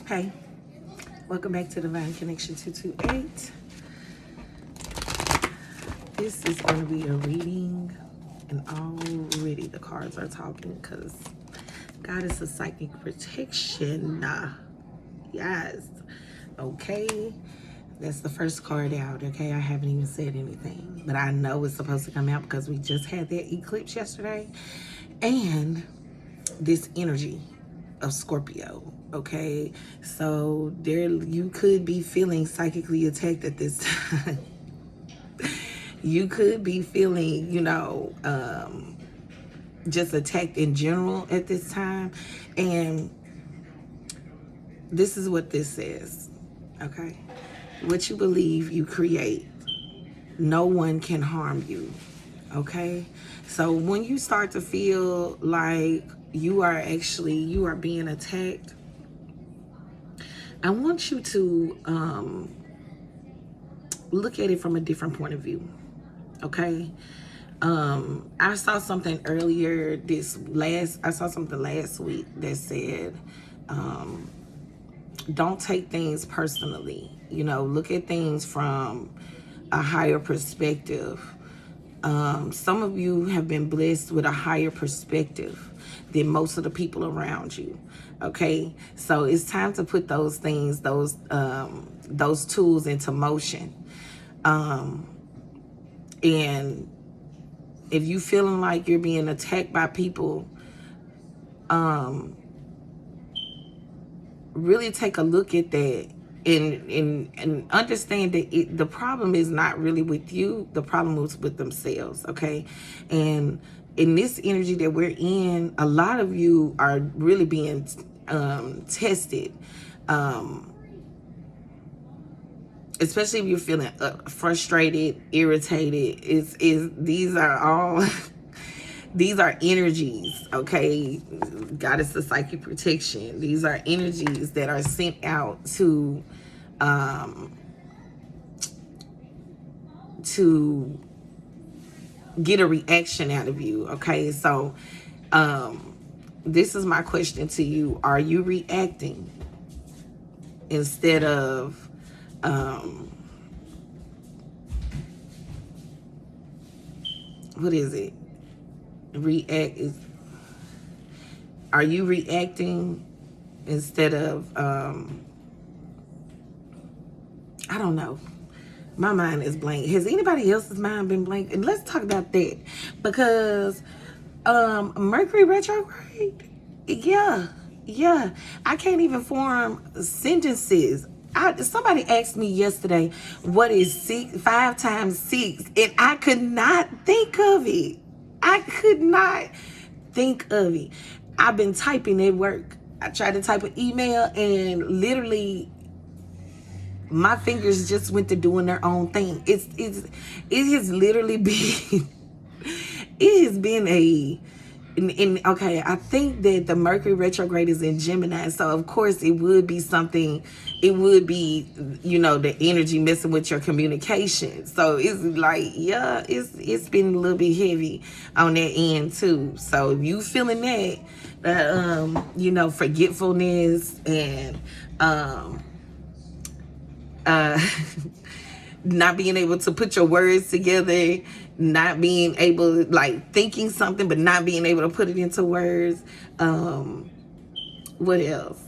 Hey, welcome back to Divine Connection 228. This is going to be a reading, and already the cards are talking because God is a psychic protection. Yes. Okay. That's the first card out. Okay. I haven't even said anything, but I know it's supposed to come out because we just had that eclipse yesterday. And this energy of Scorpio. Okay. So there you could be feeling psychically attacked at this time. You could be feeling, just attacked in general at this time. And this is what this says. Okay. What you believe, you create. No one can harm you. Okay. So when you start to feel like you are being attacked, I want you to look at it from a different point of view. Okay. I saw something last week that said, don't take things personally. Look at things from a higher perspective. Some of you have been blessed with a higher perspective than most of the people around you. Okay, so it's time to put those things, those tools into motion. And if you feeling like you're being attacked by people, really take a look at that and understand that the problem is not really with you. The problem is with themselves. Okay, and in this energy that we're in, a lot of you are really being tested. Especially if you're feeling frustrated, irritated. These are all these are energies, okay? Goddess of psychic protection. These are energies that are sent out to get a reaction out of you, okay? So this is my question to you. Are you reacting instead of what is it? Are you reacting instead of I don't know. My mind is blank. Has anybody else's mind been blank? And let's talk about that, because Mercury retrograde, yeah, I can't even form sentences. Somebody asked me yesterday, what is 5 times 6? And I could not think of it. I've been typing at work. I tried to type an email and literally my fingers just went to doing their own thing. It has literally been it has been okay, I think that the Mercury retrograde is in Gemini, so of course it would be the energy messing with your communication. So it's like, yeah, it's been a little bit heavy on that end too. So if you feeling that, forgetfulness and not being able to put your words together, not being able, like, thinking something but not being able to put it into words. What else?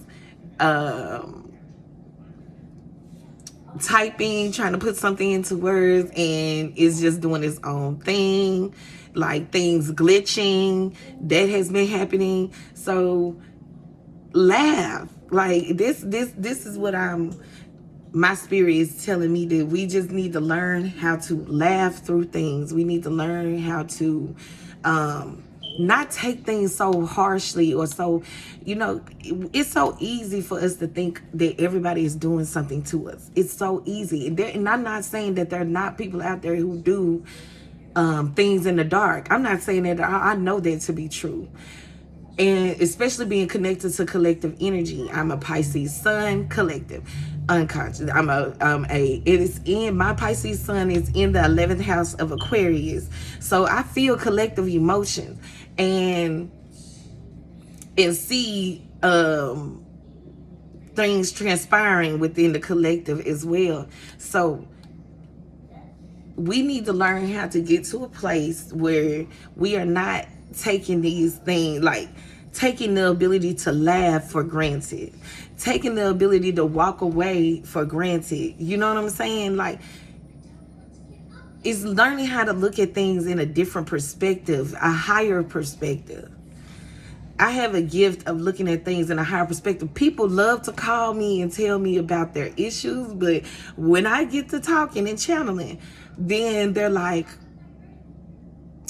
Typing, trying to put something into words and it's just doing its own thing, like things glitching. That has been happening. So laugh. Like this is what my spirit is telling me, that we just need to learn how to laugh through things. We need to learn how to not take things so harshly, or so, it's so easy for us to think that everybody is doing something to us. It's so easy. And I'm not saying that there are not people out there who do things in the dark. I'm not saying that. I know that to be true. And especially being connected to collective energy. I'm a Pisces sun, collective, unconscious. It is in my Pisces sun is in the 11th house of Aquarius. So I feel collective emotions and see things transpiring within the collective as well. So we need to learn how to get to a place where we are not taking these things, like taking the ability to laugh for granted, taking the ability to walk away for granted. You know what I'm saying? Like, it's learning how to look at things in a different perspective, a higher perspective. I have a gift of looking at things in a higher perspective. People love to call me and tell me about their issues, but when I get to talking and channeling, then they're like,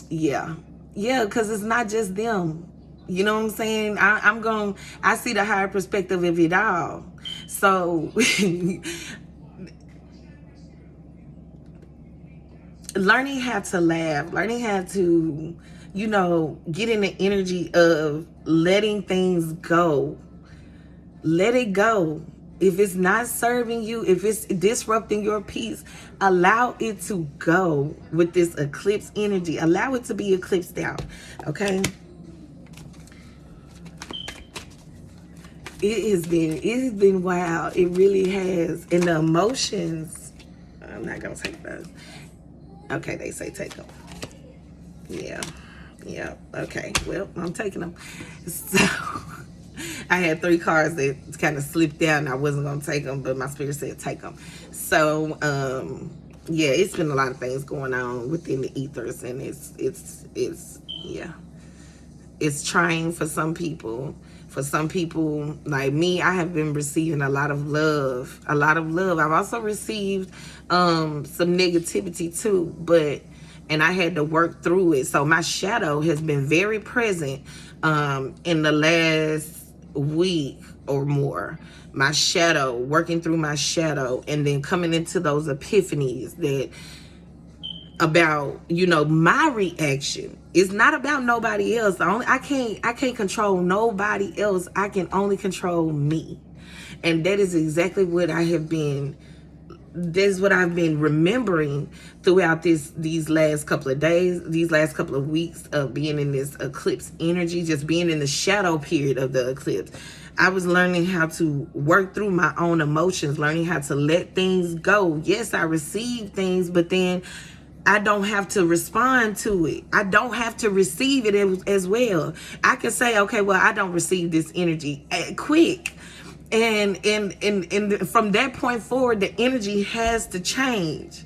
yeah, because it's not just them. You know what I'm saying? I see the higher perspective of it all. So learning how to laugh, learning how to, get in the energy of letting things go. Let it go. If it's not serving you, if it's disrupting your peace, allow it to go with this eclipse energy. Allow it to be eclipsed out, okay? It's been wild. It really has. And the emotions, I'm not going to take those. Okay, they say take them. Yeah. Okay, well, I'm taking them. So I had 3 cards that kind of slipped out and I wasn't going to take them, but my spirit said take them. So, yeah, it's been a lot of things going on within the ethers, and it's trying for some people. For some people like me, I have been receiving a lot of love. I've also received some negativity too, and I had to work through it. So my shadow has been very present in the last week or more. My shadow, working through my shadow, and then coming into those epiphanies that about, my reaction. It's not about nobody else. I can't control nobody else. I can only control me. And that is exactly what I've been remembering throughout these last couple of days, these last couple of weeks of being in this eclipse energy, just being in the shadow period of the eclipse. I was learning how to work through my own emotions, learning how to let things go. Yes, I receive things, but then I don't have to respond to it. I don't have to receive it as well. I can say, okay, well, I don't receive this energy quick. And from that point forward, the energy has to change.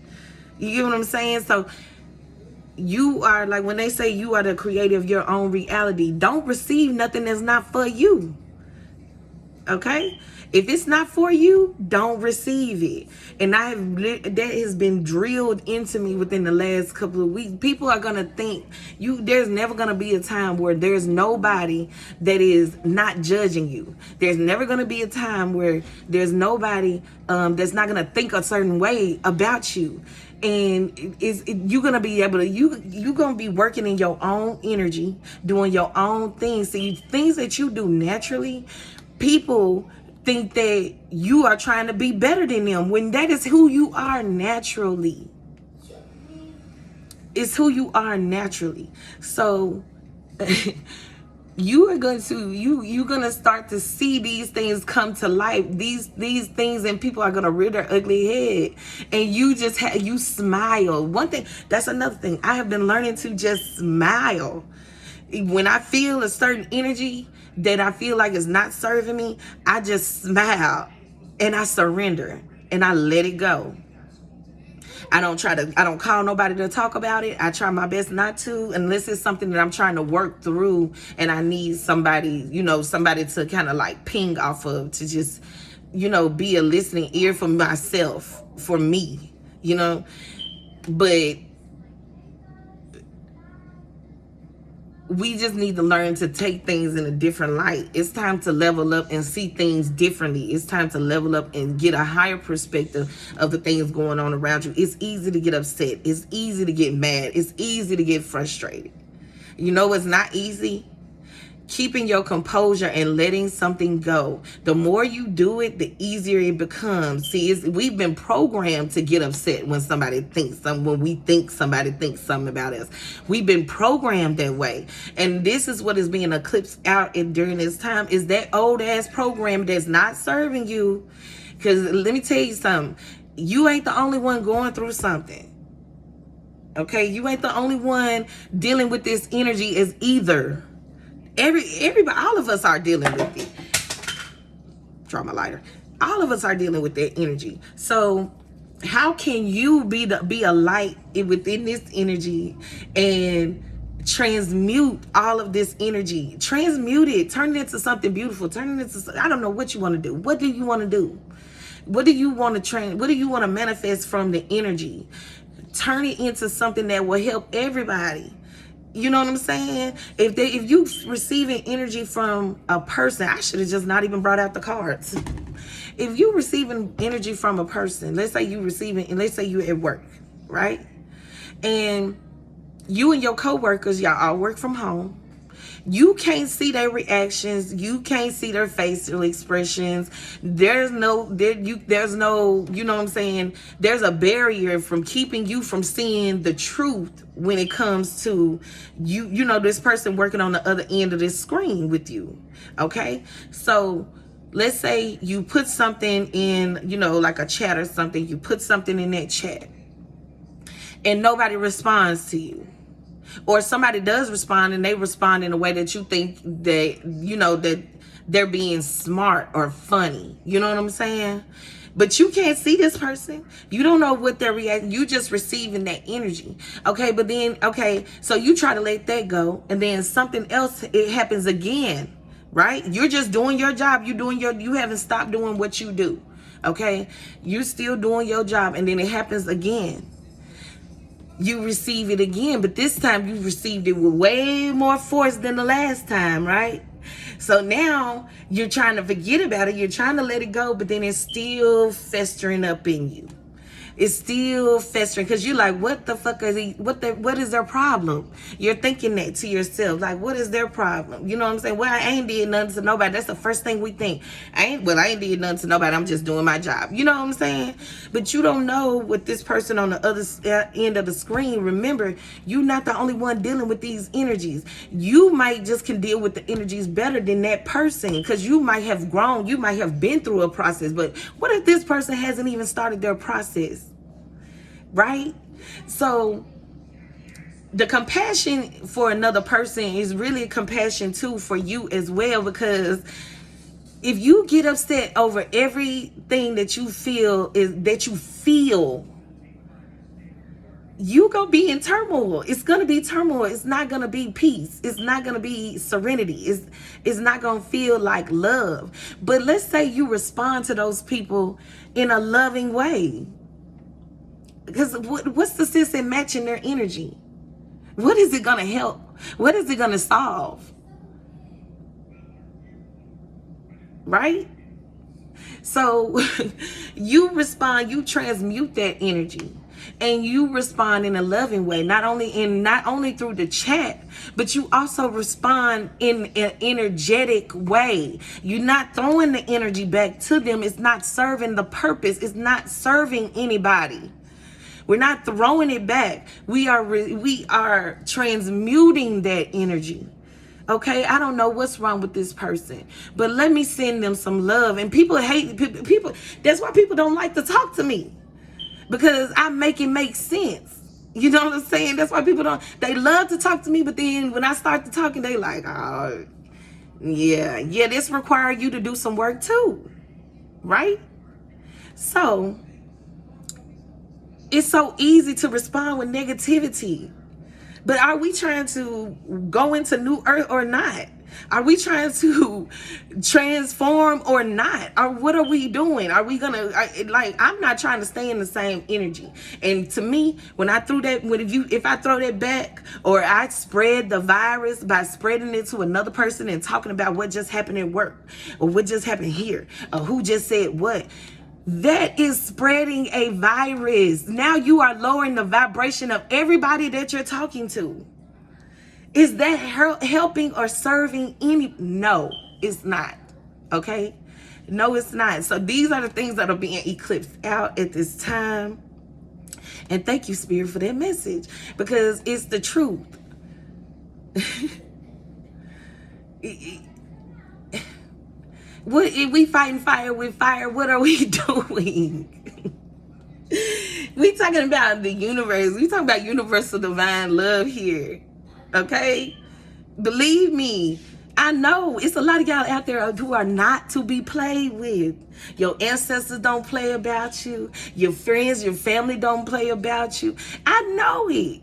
You get what I'm saying? So you are, like when they say you are the creator of your own reality, don't receive nothing that's not for you. Okay? If it's not for you, don't receive it. And that has been drilled into me within the last couple of weeks. People are going to think there's never going to be a time where there's nobody that is not judging you. There's never going to be a time where there's nobody that's not going to think a certain way about you. And you're going to be able to, you're going to be working in your own energy, doing your own things. See, things that you do naturally, people think that you are trying to be better than them when that is who you are naturally. It's who you are naturally. So you're going to start to see these things come to life, these things, and people are going to rear their ugly head, and you smile. One thing, that's another thing, I have been learning to just smile. When I feel a certain energy that I feel like is not serving me, I just smile and I surrender and I let it go. I don't call nobody to talk about it. I try my best not to, unless it's something that I'm trying to work through and I need somebody, somebody to kind of like ping off of, to just, be a listening ear for myself, for me, but we just need to learn to take things in a different light. It's time to level up and see things differently. It's time to level up and get a higher perspective of the things going on around you. It's easy to get upset. It's easy to get mad. It's easy to get frustrated. It's not easy keeping your composure and letting something go. The more you do it, the easier it becomes. See, we've been programmed to get upset when somebody thinks something, when we think somebody thinks something about us. We've been programmed that way. And this is what is being eclipsed out during this time, is that old ass program that's not serving you. Because let me tell you something. You ain't the only one going through something. Okay? You ain't the only one dealing with this energy as either. Everybody, all of us are dealing with it. Draw my lighter. All of us are dealing with that energy. So how can you be a light within this energy and transmute all of this energy? Transmute it. Turn it into something beautiful. Turn it into, I don't know what you want to do. What do you want to do? What do you want to what do you want to manifest from the energy? Turn it into something that will help everybody. You know what I'm saying? If you receiving energy from a person, I should have just not even brought out the cards. If you receiving energy from a person, let's say you at work, right? And you and your coworkers, y'all all work from home. You can't see their reactions. You can't see their facial expressions. There's no, you know what I'm saying? There's a barrier from keeping you from seeing the truth when it comes to you know, this person working on the other end of this screen with you. Okay? So let's say you put something in, you know, like a chat or something. You put something in that chat and nobody responds to you. Or somebody does respond and they respond in a way that you think that, you know, that they're being smart or funny. You know what I'm saying? But you can't see this person. You don't know what they're reacting. You just receiving that energy. Okay, but then, okay, so you try to let that go and then something else, it happens again, right? You're just doing your job. You haven't stopped doing what you do. Okay? You're still doing your job and then it happens again. You receive it again, but this time you received it with way more force than the last time, right? So now you're trying to forget about it. You're trying to let it go, but then it's still festering up in you. It's still festering because you're like, what the fuck is what is their problem? You're thinking that to yourself, like, what is their problem? You know what I'm saying? Well, I ain't did nothing to nobody. That's the first thing we think. I ain't did nothing to nobody. I'm just doing my job. You know what I'm saying? But you don't know what this person on the other end of the screen. Remember, you're not the only one dealing with these energies. You might just can deal with the energies better than that person because you might have grown. You might have been through a process. But what if this person hasn't even started their process? Right? So the compassion for another person is really a compassion too for you as well, because if you get upset over everything that you feel you gonna be in turmoil. It's gonna be turmoil. It's not gonna be peace. It's not gonna be serenity. It's not gonna feel like love. But let's say you respond to those people in a loving way. Because what's the sense in matching their energy? What is it going to help? What is it going to solve? Right? So you respond, you transmute that energy. And you respond in a loving way, not only through the chat, but you also respond in an energetic way. You're not throwing the energy back to them. It's not serving the purpose. It's not serving anybody. We're not throwing it back. We are transmuting that energy. Okay, I don't know what's wrong with this person, but let me send them some love. And people hate people. That's why people don't like to talk to me, because I make it make sense. You know what I'm saying? That's why people don't. They love to talk to me, but then when I start to talking, they like, oh, yeah. This requires you to do some work too, right? So it's so easy to respond with negativity. But are we trying to go into new earth or not? Are we trying to transform or not? Or what are we doing? Are we gonna I'm not trying to stay in the same energy. And to me, when I threw that, if I throw that back, or I spread the virus by spreading it to another person and talking about what just happened at work, or what just happened here, or who just said what, that is spreading a virus. Now you are lowering the vibration of everybody that you're talking to. Is that helping or serving any? No, it's not. Okay? No, it's not. So these are the things that are being eclipsed out at this time. And thank you, Spirit, for that message, because it's the truth. What if we fighting fire with fire? What are we doing? We talking about the universe. We talking about universal divine love here. Okay? Believe me, I know it's a lot of y'all out there who are not to be played with. Your ancestors don't play about you. Your friends, your family don't play about you. I know it.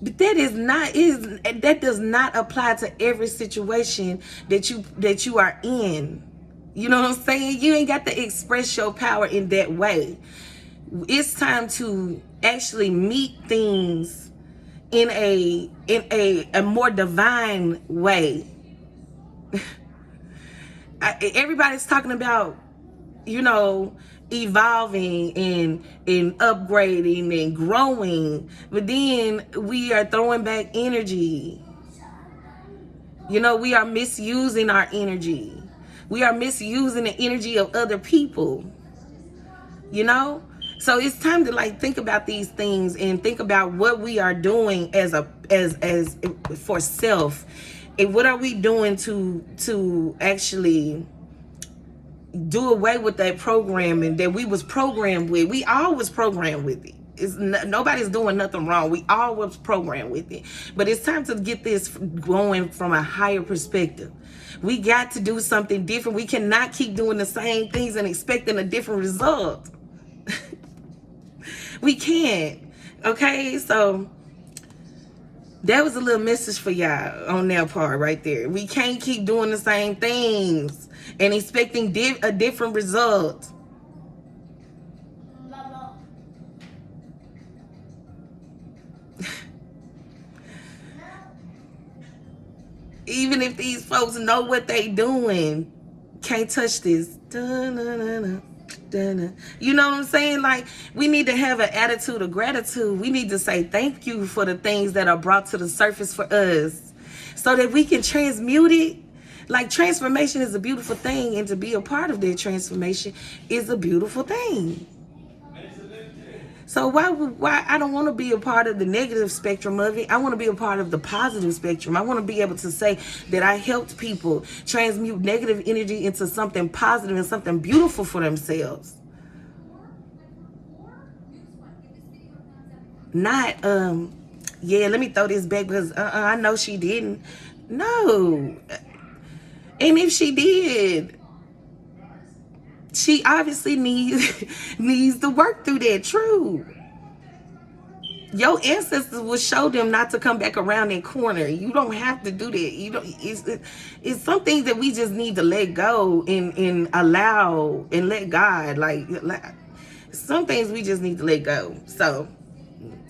But that does not apply to every situation that you are in. You know what I'm saying? You ain't got to express your power in that way. It's time to actually meet things in a more divine way. Everybody's talking about, evolving and upgrading and growing, but then we are throwing back energy. We are misusing our energy. We are misusing the energy of other people. So it's time to think about these things and think about what we are doing as for self, and what are we doing to actually do away with that programming that we was programmed with. We all was programmed with it. Nobody's doing nothing wrong. We all was programmed with it. But it's time to get this going from a higher perspective. We got to do something different. We cannot keep doing the same things and expecting a different result. We can't. Okay, so that was a little message for y'all on that part right there. We can't keep doing the same things and expecting a different result. Even if these folks know what they doing, can't touch this. Da-na-na-na. You know what I'm saying? We need to have an attitude of gratitude. We need to say thank you for the things that are brought to the surface for us, so that we can transmute it. Transformation is a beautiful thing, and to be a part of that transformation is a beautiful thing. So why I don't want to be a part of the negative spectrum of it. I want to be a part of the positive spectrum. I want to be able to say that I helped people transmute negative energy into something positive and something beautiful for themselves. Not let me throw this back because I know she didn't. No. And if she did, she obviously needs to work through that. True. Your ancestors will show them not to come back around that corner. You don't have to do that. It's some things that we just need to let go and allow and let God. Some things we just need to let go. So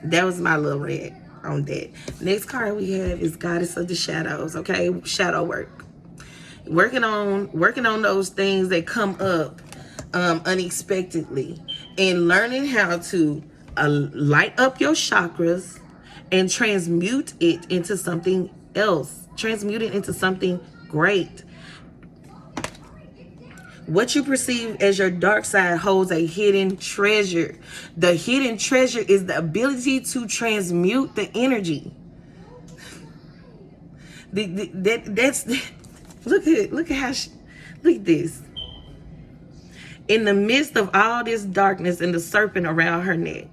that was my little rant on that. Next card we have is Goddess of the Shadows. Okay, shadow work. Working on those things that come up unexpectedly, and learning how to light up your chakras and transmute it into something else. Transmute it into something great. What you perceive as your dark side holds a hidden treasure. The hidden treasure is the ability to transmute the energy. That's look at this. In the midst of all this darkness and the serpent around her neck,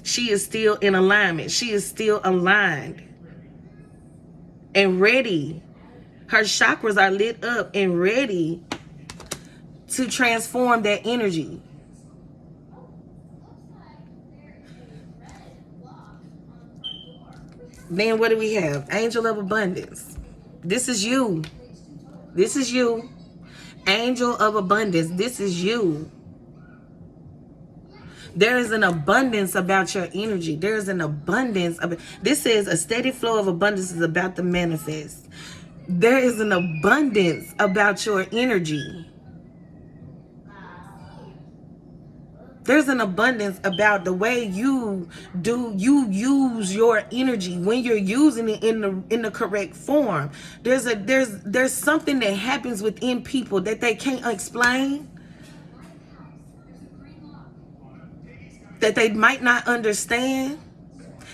she is still in alignment. She is still aligned and ready. Her chakras are lit up and ready to transform that energy. Then what do we have? Angel of Abundance. This is you. This is you. Angel of Abundance. This is you. There is an abundance about your energy. There is an abundance of it. This says a steady flow of abundance is about to manifest. There is an abundance about your energy. There's an abundance about the way you use your energy when you're using it in the correct form. There's something that happens within people that they can't explain, that they might not understand.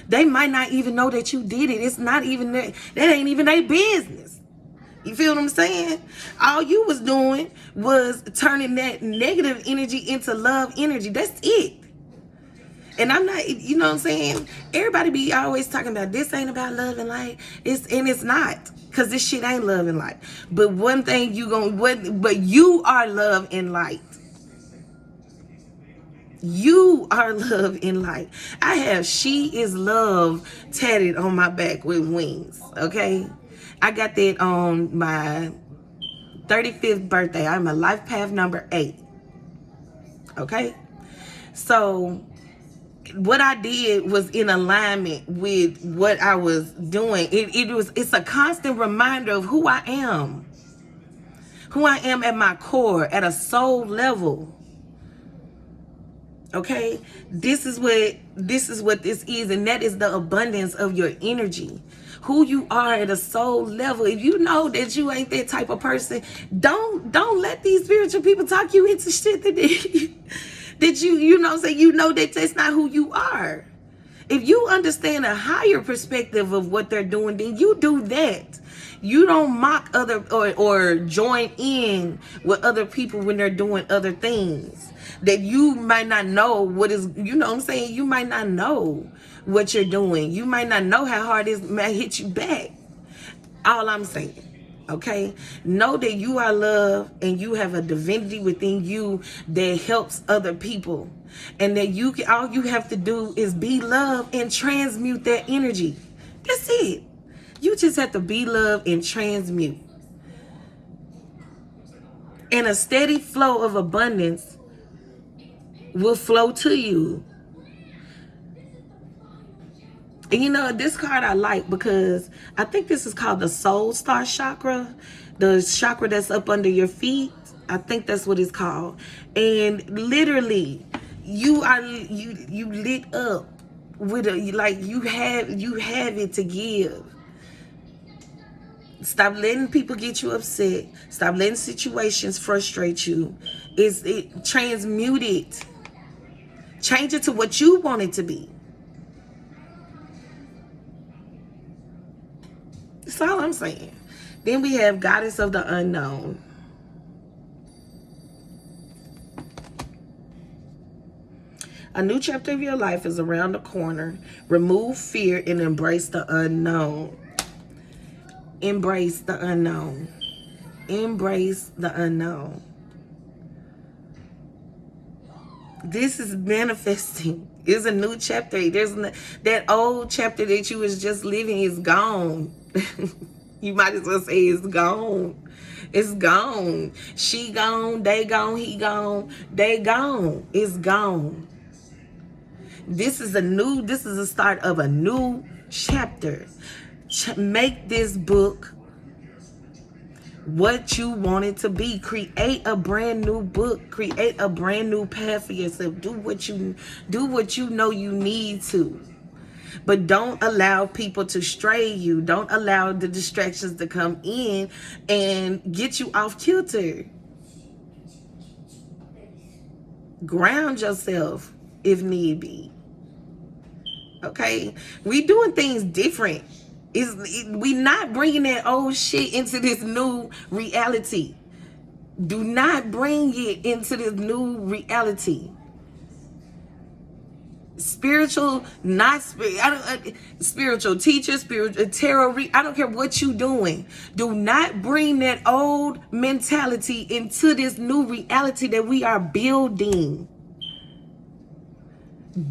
They might not even know that you did it. It's not even that ain't even their business. You feel what I'm saying? All you was doing was turning that negative energy into love energy. That's it. And I'm not, you know what I'm saying? Everybody be always talking about this ain't about love and light. It's not. Because this shit ain't love and light. But one thing but you are love and light. You are love and light. I have "She is Love" tatted on my back with wings. Okay? I got that on my 35th birthday. I'm a life path number 8. Okay? So what I did was in alignment with what I was doing. It's a constant reminder of who I am. Who I am at my core, at a soul level. Okay? This is what this is, and that is the abundance of your energy. Who you are at a soul level. If you know that you ain't that type of person, don't let these spiritual people talk you into shit that you know what I'm saying, you know that that's not who you are. If you understand a higher perspective of what they're doing, then you do that. You don't mock other or join in with other people when they're doing other things that you might not know what is, you know what I'm saying? You might not know what you're doing. You might not know how hard it might hit you back. All I'm saying. Okay, know that you are love and you have a divinity within you that helps other people, and that all you have to do is be love and transmute that energy. That's it. You just have to be love and transmute, and a steady flow of abundance will flow to you. And you know, this card I like because I think this is called the Soul Star Chakra. The chakra that's up under your feet. I think that's what it's called. And literally, you lit up with you have it to give. Stop letting people get you upset. Stop letting situations frustrate you. Transmute it. Change it to what you want it to be. That's all I'm saying. Then we have Goddess of the Unknown. A new chapter of your life is around the corner. Remove fear and embrace the unknown. Embrace the unknown. Embrace the unknown. This is manifesting. It's a new chapter. That old chapter that you was just living is gone. You might as well say it's gone. It's gone. She gone. They gone. He gone. They gone. It's gone. This is the start of a new chapter. Make this book what you want it to be. Create a brand new book. Create a brand new path for yourself. Do what you know you need to. But don't allow people to stray you. Don't allow the distractions to come in and get you off kilter. Ground yourself if need be. Okay? We doing things different. We not bringing that old shit into this new reality. Do not bring it into this new reality. Spiritual, spiritual teacher, spiritual tarot. I don't care what you doing. Do not bring that old mentality into this new reality that we are building.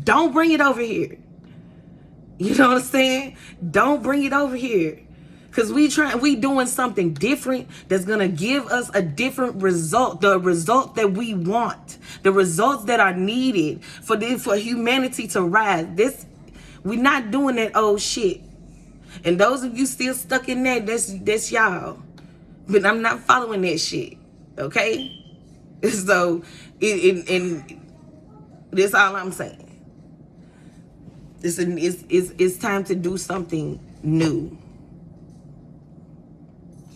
Don't bring it over here. You know what I'm saying? Don't bring it over here. Because we doing something different that's going to give us a different result. The result that we want. The results that are needed for humanity to rise. We're not doing that old shit. And those of you still stuck in that, that's y'all. But I'm not following that shit. Okay? So, That's all I'm saying. It's time to do something new.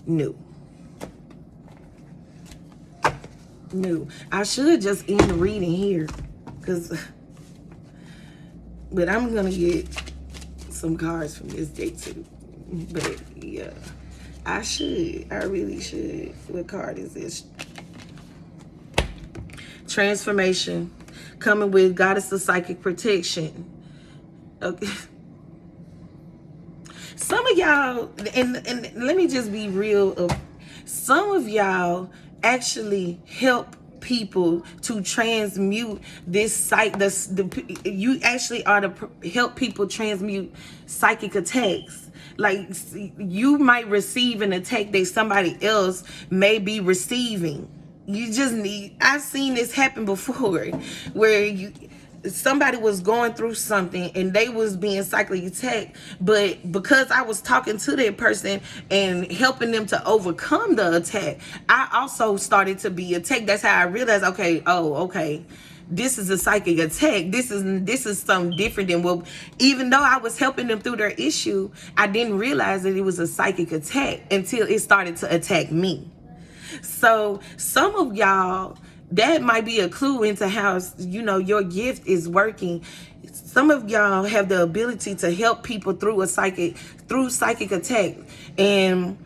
New. I should just end the reading here, but I'm gonna get some cards from this day too. But yeah, I really should. What card is this? Transformation, coming with Goddess of Psychic Protection. Okay. Some of y'all, and let me just be real, some of y'all actually help people to transmute this you actually are to help people transmute psychic attacks. Like, you might receive an attack that somebody else may be receiving. You just need, I've seen this happen before, where somebody was going through something and they was being psychically attacked, but because I was talking to that person and helping them to overcome the attack, I also started to be attacked. That's how I realized, okay, this is a psychic attack. This is something different than what, even though I was helping them through their issue, I didn't realize that it was a psychic attack until it started to attack me. So some of y'all, that might be a clue into how, your gift is working. Some of y'all have the ability to help people through psychic attack, and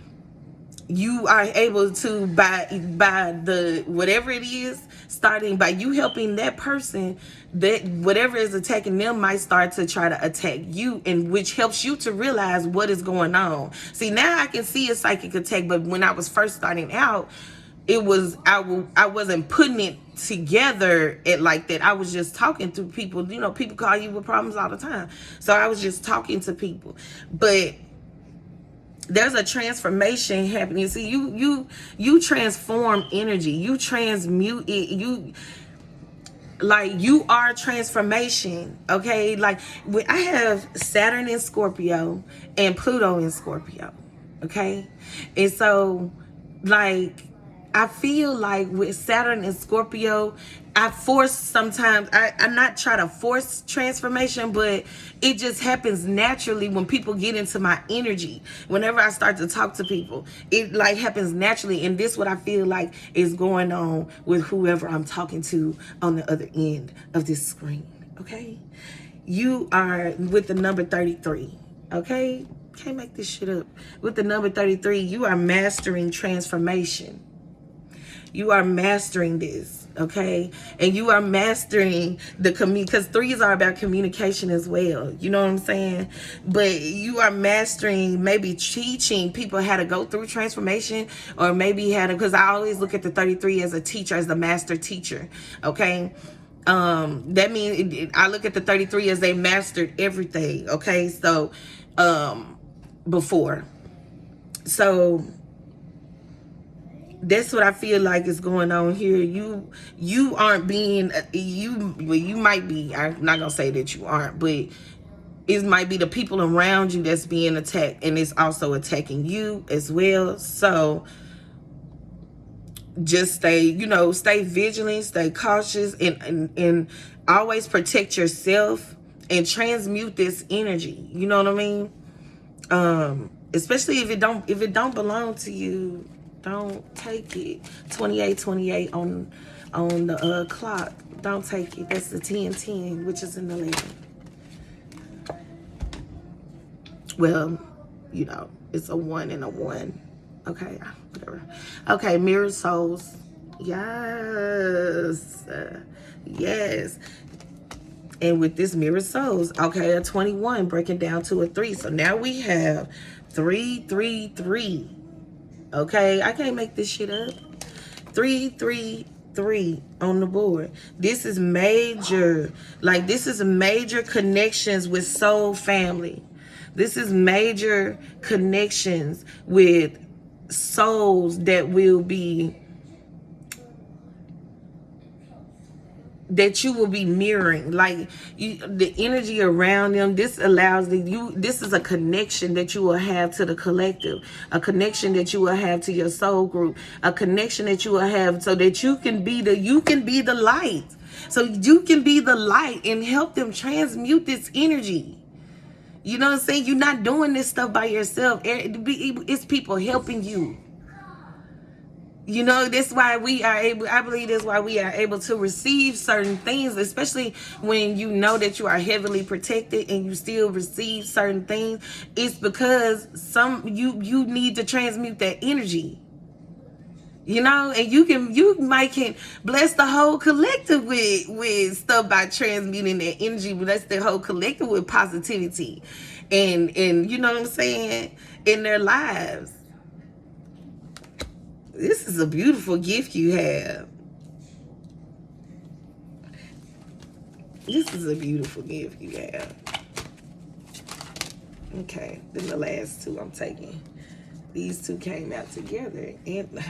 you are able to, by the whatever it is, starting by you helping that person, that whatever is attacking them might start to try to attack you, and which helps you to realize what is going on. See, now I can see a psychic attack, but when I was first starting out, it was, I wasn't putting it together like that. I was just talking to people. People call you with problems all the time, so I was just talking to people. But there's a transformation happening. See, you transform energy. You transmute it. You are transformation. Okay, like I have Saturn in Scorpio and Pluto in Scorpio. Okay, and so I feel like with Saturn and Scorpio, I'm not trying to force transformation, but it just happens naturally when people get into my energy. Whenever I start to talk to people, it happens naturally. And this what I feel like is going on with whoever I'm talking to on the other end of this screen. Okay. You are with the number 33. Okay. Can't make this shit up. With the number 33, you are mastering transformation. You are mastering this, okay? And you are mastering the because 3s are about communication as well. You know what I'm saying? But you are mastering, maybe teaching people how to go through transformation, or maybe how to, because I always look at the 33 as a teacher, as the master teacher, okay? That means I look at the 33 as they mastered everything, okay? So, before. So that's what I feel like is going on here. You aren't being, you might be, I'm not gonna say that you aren't, but it might be the people around you that's being attacked, and it's also attacking you as well. So just stay vigilant, stay cautious, and always protect yourself and transmute this energy. You know what I mean? Especially if it don't belong to you. Don't take it. 28 on the clock. Don't take it. That's the 10, which is in the 11. Well, it's a 1 and a 1. Okay, whatever. Okay, mirror souls. Yes. Yes. And with this mirror souls, okay, a 21 breaking down to a 3. So now we have 3, 3, 3. Okay, I can't make this shit up. 3, 3, 3 on the board. This is major. This is major connections with soul family. This is major connections with souls that you will be mirroring, the energy around them. This allows this is a connection that you will have to the collective, a connection that you will have to your soul group, a connection that you will have so that you can be the light. So you can be the light and help them transmute this energy. You know what I'm saying? You're not doing this stuff by yourself. It's people helping you. You know, that's why we are able, I believe that's why we are able to receive certain things, especially when you know that you are heavily protected and you still receive certain things. It's because you need to transmute that energy. You know, and you might can bless the whole collective with stuff by transmuting that energy, bless the whole collective with positivity and you know what I'm saying, in their lives. This is a beautiful gift you have. This is a beautiful gift you have. Okay, then the last two I'm taking. These two came out together and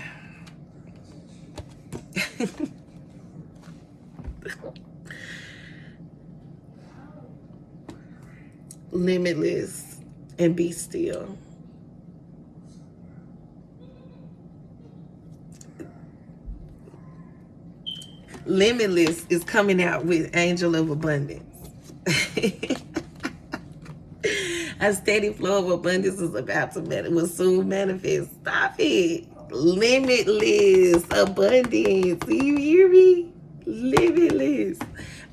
limitless and be still. Limitless is coming out with Angel of Abundance. A steady flow of abundance is about to will soon manifest. Stop it. Limitless abundance. You hear me? Limitless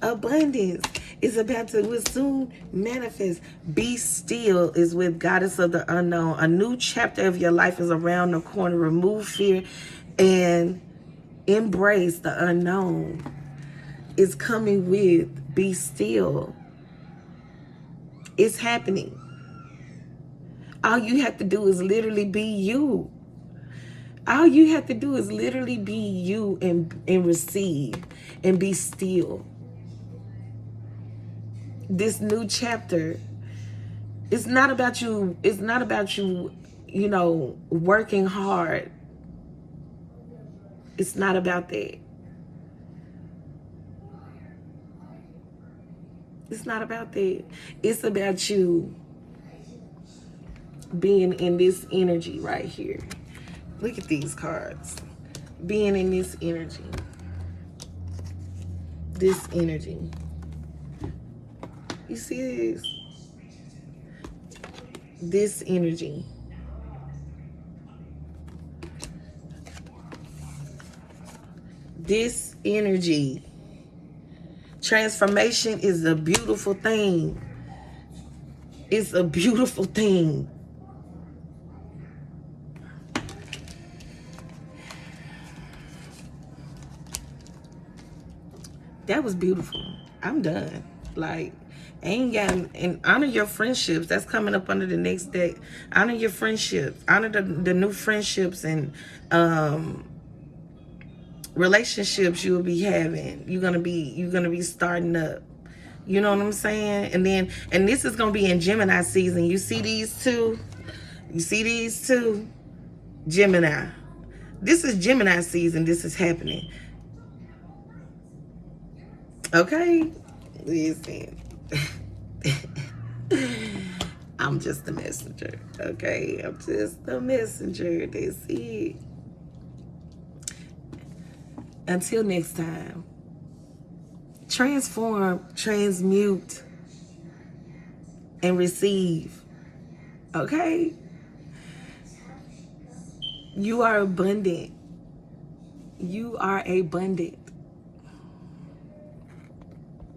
abundance is about to will soon manifest. Be still is with Goddess of the Unknown. A new chapter of your life is around the corner. Remove fear and embrace the unknown. Is coming with be still. It's happening. All you have to do is literally be you. All you have to do is literally be you and receive and be still. This new chapter, it's not about you, you know, working hard. It's not about that. It's not about that. It's about you being in this energy right here. Look at these cards. Being in this energy. This energy. You see this? This energy. This energy. Transformation is a beautiful thing. It's a beautiful thing. That was beautiful. I'm done. Like, I ain't got, and honor your friendships. That's coming up under the next deck. Honor your friendships. Honor the new friendships and relationships you will be having. You're gonna be starting up. You know what I'm saying? And this is gonna be in Gemini season. You see these two? You see these two? Gemini. This is Gemini season. This is happening. Okay? Listen. I'm just a messenger. Okay? I'm just a messenger. That's it. Until next time. Transform, transmute, and receive. Okay? You are abundant. You are abundant.